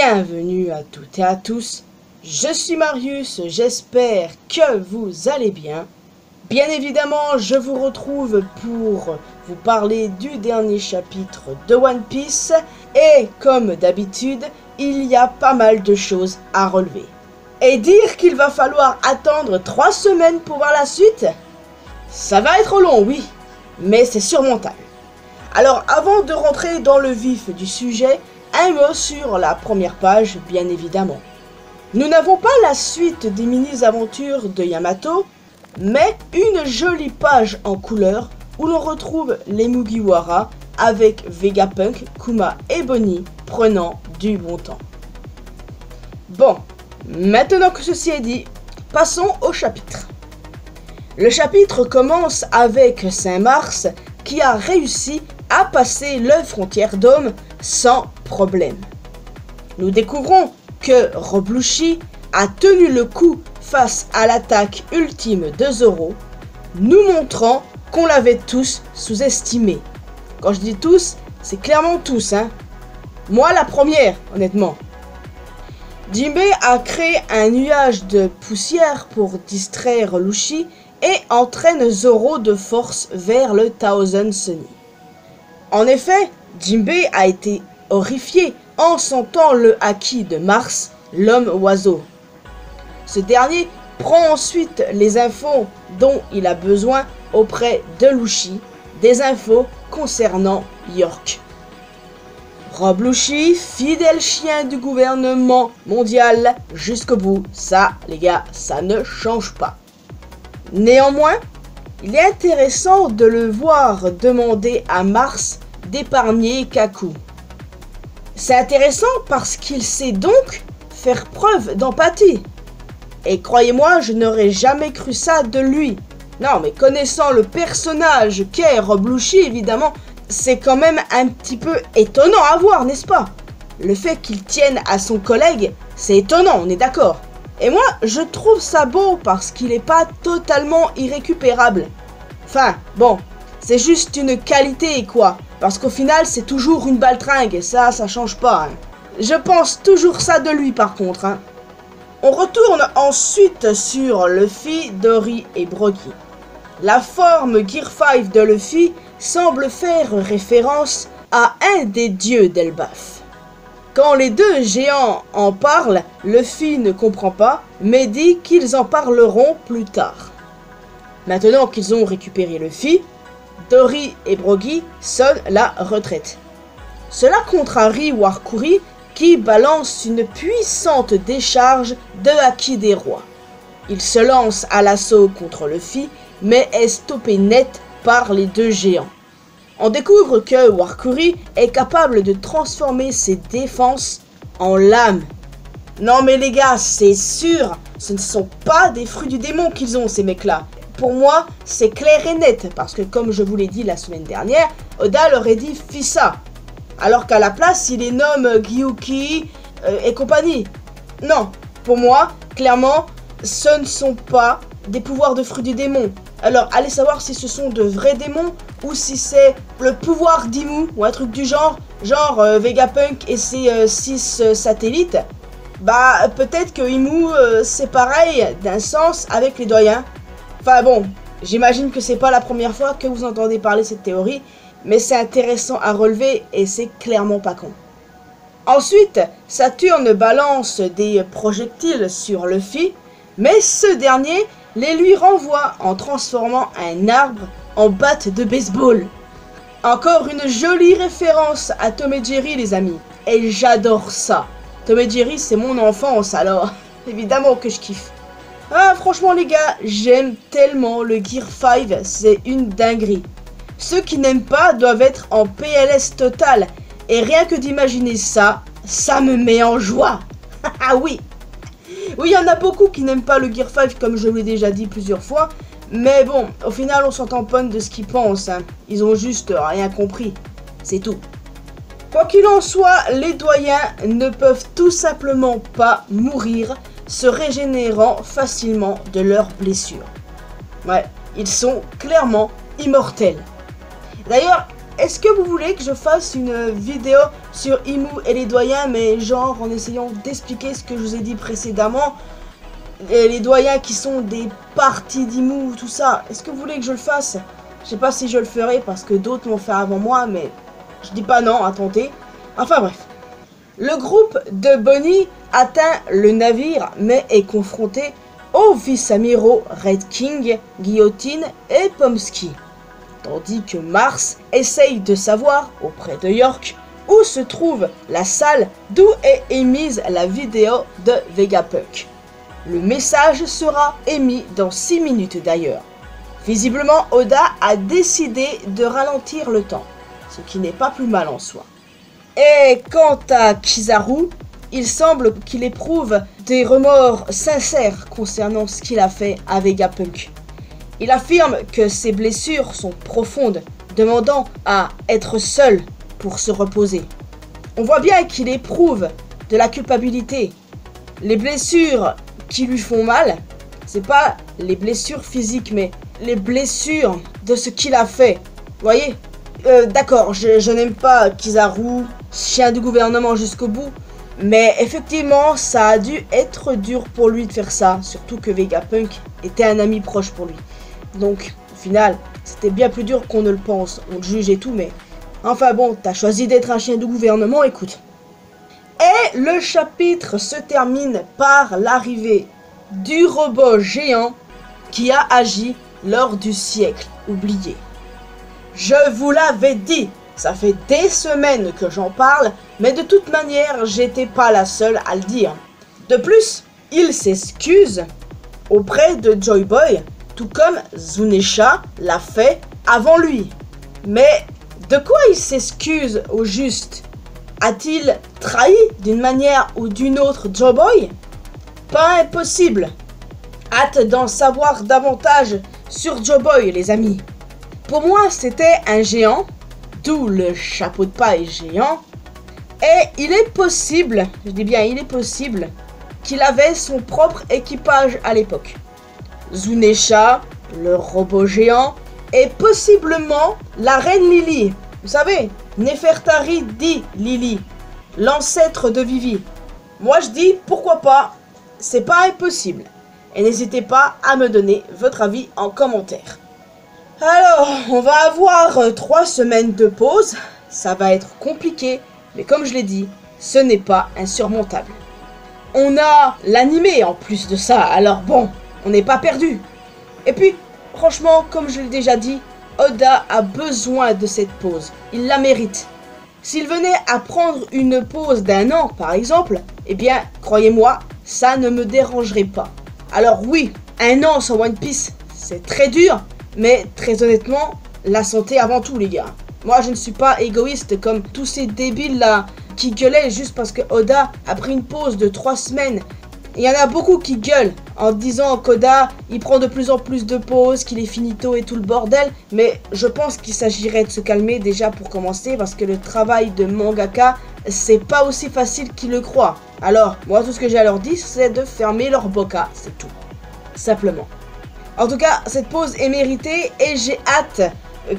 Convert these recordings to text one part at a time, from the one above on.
Bienvenue à toutes et à tous, je suis Marius, j'espère que vous allez bien. Bien évidemment, je vous retrouve pour vous parler du dernier chapitre de One Piece et comme d'habitude, il y a pas mal de choses à relever. Et dire qu'il va falloir attendre 3 semaines pour voir la suite, ça va être long, oui, mais c'est surmontable. Alors avant de rentrer dans le vif du sujet, un mot sur la première page, bien évidemment. Nous n'avons pas la suite des mini-aventures de Yamato, mais une jolie page en couleur où l'on retrouve les Mugiwara avec Vegapunk, Kuma et Bonnie prenant du bon temps. Bon, maintenant que ceci est dit, passons au chapitre. Le chapitre commence avec Saint-Mars qui a réussi à passer le frontière d'Homme sans problème. Nous découvrons que Rob Lucci a tenu le coup face à l'attaque ultime de Zoro, nous montrant qu'on l'avait tous sous-estimé. Quand je dis tous, c'est clairement tous, hein. Moi la première, honnêtement. Jinbei a créé un nuage de poussière pour distraire Lucci et entraîne Zoro de force vers le Thousand Sunny. En effet, Jinbei a été horrifié en sentant le haki de Mars, l'homme oiseau. Ce dernier prend ensuite les infos dont il a besoin auprès de Lucci, des infos concernant York. Rob Lucci, fidèle chien du gouvernement mondial jusqu'au bout, ça les gars, ça ne change pas. Néanmoins, il est intéressant de le voir demander à Mars d'épargner Kaku. C'est intéressant parce qu'il sait donc faire preuve d'empathie. Et croyez-moi, je n'aurais jamais cru ça de lui. Non, mais connaissant le personnage qu'est Rob Lucci, évidemment, c'est quand même un petit peu étonnant à voir, n'est-ce pas? Le fait qu'il tienne à son collègue, c'est étonnant, on est d'accord. Et moi, je trouve ça beau parce qu'il n'est pas totalement irrécupérable. Enfin, bon, c'est juste une qualité, quoi. Parce qu'au final, c'est toujours une baltringue, et ça change pas. Hein. Je pense toujours ça de lui, par contre. Hein. On retourne ensuite sur Luffy, Dory et Brogy. La forme Gear 5 de Luffy semble faire référence à un des dieux d'Elbaf. Quand les deux géants en parlent, Luffy ne comprend pas, mais dit qu'ils en parleront plus tard. Maintenant qu'ils ont récupéré Luffy, Dory et Brogy sonnent la retraite. Cela contrarie Warkuri qui balance une puissante décharge de haki des rois. Il se lance à l'assaut contre Luffy, mais est stoppé net par les deux géants. On découvre que Warkuri est capable de transformer ses défenses en lames. Non mais les gars, c'est sûr, ce ne sont pas des fruits du démon qu'ils ont ces mecs-là. Pour moi, c'est clair et net, parce que comme je vous l'ai dit la semaine dernière, Oda leur aurait dit Fissa. Alors qu'à la place, il les nomme Gyuki et compagnie. Non, pour moi, clairement, ce ne sont pas des pouvoirs de fruits du démon. Alors, allez savoir si ce sont de vrais démons ou si c'est le pouvoir d'Imu ou un truc du genre Vegapunk et ses 6 satellites. Bah, peut-être que Imu, c'est pareil d'un sens avec les doyens. Enfin bon, j'imagine que c'est pas la première fois que vous entendez parler de cette théorie, mais c'est intéressant à relever et c'est clairement pas con. Ensuite, Saturne balance des projectiles sur Luffy, mais ce dernier les lui renvoie en transformant un arbre en batte de baseball. Encore une jolie référence à Tom et Jerry les amis, et j'adore ça. Tom et Jerry c'est mon enfance alors, évidemment que je kiffe. Ah franchement les gars, j'aime tellement le Gear 5, c'est une dinguerie. Ceux qui n'aiment pas doivent être en PLS total. Et rien que d'imaginer ça, ça me met en joie. Ah oui. Oui, il y en a beaucoup qui n'aiment pas le Gear 5 comme je vous l'ai déjà dit plusieurs fois. Mais bon, au final on s'en tamponne de ce qu'ils pensent. Hein. Ils ont juste rien compris. C'est tout. Quoi qu'il en soit, les doyens ne peuvent tout simplement pas mourir, se régénérant facilement de leurs blessures. Ouais, ils sont clairement immortels. D'ailleurs, est-ce que vous voulez que je fasse une vidéo sur Imu et les doyens, mais genre en essayant d'expliquer ce que je vous ai dit précédemment, les doyens qui sont des parties d'Imu, tout ça, est-ce que vous voulez que je le fasse? Je sais pas si je le ferai parce que d'autres l'ont fait avant moi, mais je dis pas non à tenter. Enfin bref. Le groupe de Bonnie atteint le navire, mais est confronté aux vice-amiraux Red King, Guillotine et Pomsky. Tandis que Mars essaye de savoir, auprès de York, où se trouve la salle d'où est émise la vidéo de Vegapunk. Le message sera émis dans 6 minutes d'ailleurs. Visiblement, Oda a décidé de ralentir le temps, ce qui n'est pas plus mal en soi. Et quant à Kizaru, il semble qu'il éprouve des remords sincères concernant ce qu'il a fait à Vegapunk. Il affirme que ses blessures sont profondes, demandant à être seul pour se reposer. On voit bien qu'il éprouve de la culpabilité. Les blessures qui lui font mal, c'est pas les blessures physiques, mais les blessures de ce qu'il a fait. Vous voyez? D'accord, je n'aime pas Kizaru, chien du gouvernement jusqu'au bout, mais effectivement, ça a dû être dur pour lui de faire ça, surtout que Vegapunk était un ami proche pour lui. Donc, au final, c'était bien plus dur qu'on ne le pense, on le juge et tout, mais... Enfin bon, t'as choisi d'être un chien du gouvernement, écoute. Et le chapitre se termine par l'arrivée du robot géant qui a agi lors du siècle oublié. Je vous l'avais dit, ça fait des semaines que j'en parle, mais de toute manière, j'étais pas la seule à le dire. De plus, il s'excuse auprès de Joy Boy, tout comme Zunesha l'a fait avant lui. Mais de quoi il s'excuse au juste? A-t-il trahi d'une manière ou d'une autre Joy Boy? Pas impossible. Hâte d'en savoir davantage sur Joy Boy, les amis. Pour moi, c'était un géant, d'où le chapeau de paille géant. Et il est possible, je dis bien il est possible, qu'il avait son propre équipage à l'époque. Zunesha, le robot géant, et possiblement la reine Lily. Vous savez, Nefertari dit Lily, l'ancêtre de Vivi. Moi je dis pourquoi pas, c'est pas impossible. Et n'hésitez pas à me donner votre avis en commentaire. Alors, on va avoir 3 semaines de pause. Ça va être compliqué, mais comme je l'ai dit, ce n'est pas insurmontable. On a l'animé en plus de ça, alors bon, on n'est pas perdu. Et puis, franchement, comme je l'ai déjà dit, Oda a besoin de cette pause. Il la mérite. S'il venait à prendre une pause d'1 an, par exemple, eh bien, croyez-moi, ça ne me dérangerait pas. Alors oui, 1 an sans One Piece, c'est très dur, mais très honnêtement, la santé avant tout, les gars. Moi, je ne suis pas égoïste comme tous ces débiles là qui gueulaient juste parce que Oda a pris une pause de 3 semaines. Il y en a beaucoup qui gueulent en disant qu'Oda, il prend de plus en plus de pauses, qu'il est finito et tout le bordel. Mais je pense qu'il s'agirait de se calmer déjà pour commencer parce que le travail de mangaka, c'est pas aussi facile qu'ils le croient. Alors, moi, tout ce que j'ai à leur dire, c'est de fermer leur boca, c'est tout. Simplement. En tout cas, cette pause est méritée et j'ai hâte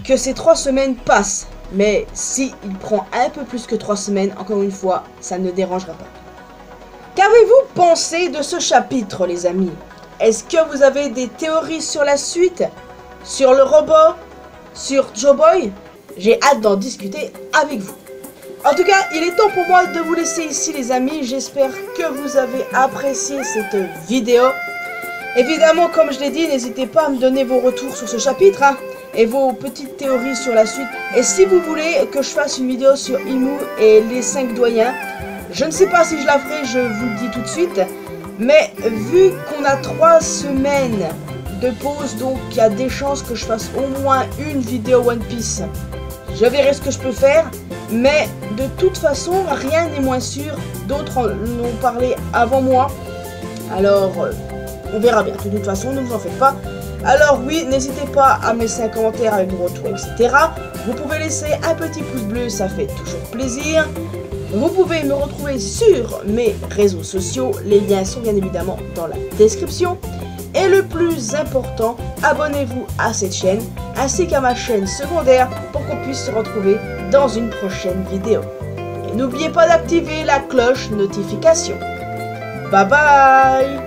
que ces 3 semaines passent. Mais si il prend un peu plus que 3 semaines, encore une fois, ça ne dérangera pas. Qu'avez-vous pensé de ce chapitre, les amis? Est-ce que vous avez des théories sur la suite? Sur le robot? Sur Joy Boy? J'ai hâte d'en discuter avec vous. En tout cas, il est temps pour moi de vous laisser ici, les amis. J'espère que vous avez apprécié cette vidéo. Évidemment, comme je l'ai dit, n'hésitez pas à me donner vos retours sur ce chapitre, hein, et vos petites théories sur la suite. Et si vous voulez que je fasse une vidéo sur Imu et les 5 doyens, je ne sais pas si je la ferai, je vous le dis tout de suite. Mais vu qu'on a 3 semaines de pause, donc il y a des chances que je fasse au moins une vidéo One Piece. Je verrai ce que je peux faire, mais de toute façon, rien n'est moins sûr. D'autres en ont parlé avant moi. Alors, on verra bien. De toute façon, ne vous en faites pas. Alors oui, n'hésitez pas à me laisser un commentaire avec vos retours, etc. Vous pouvez laisser un petit pouce bleu, ça fait toujours plaisir. Vous pouvez me retrouver sur mes réseaux sociaux. Les liens sont bien évidemment dans la description. Et le plus important, abonnez-vous à cette chaîne ainsi qu'à ma chaîne secondaire pour qu'on puisse se retrouver dans une prochaine vidéo. Et n'oubliez pas d'activer la cloche notification. Bye bye!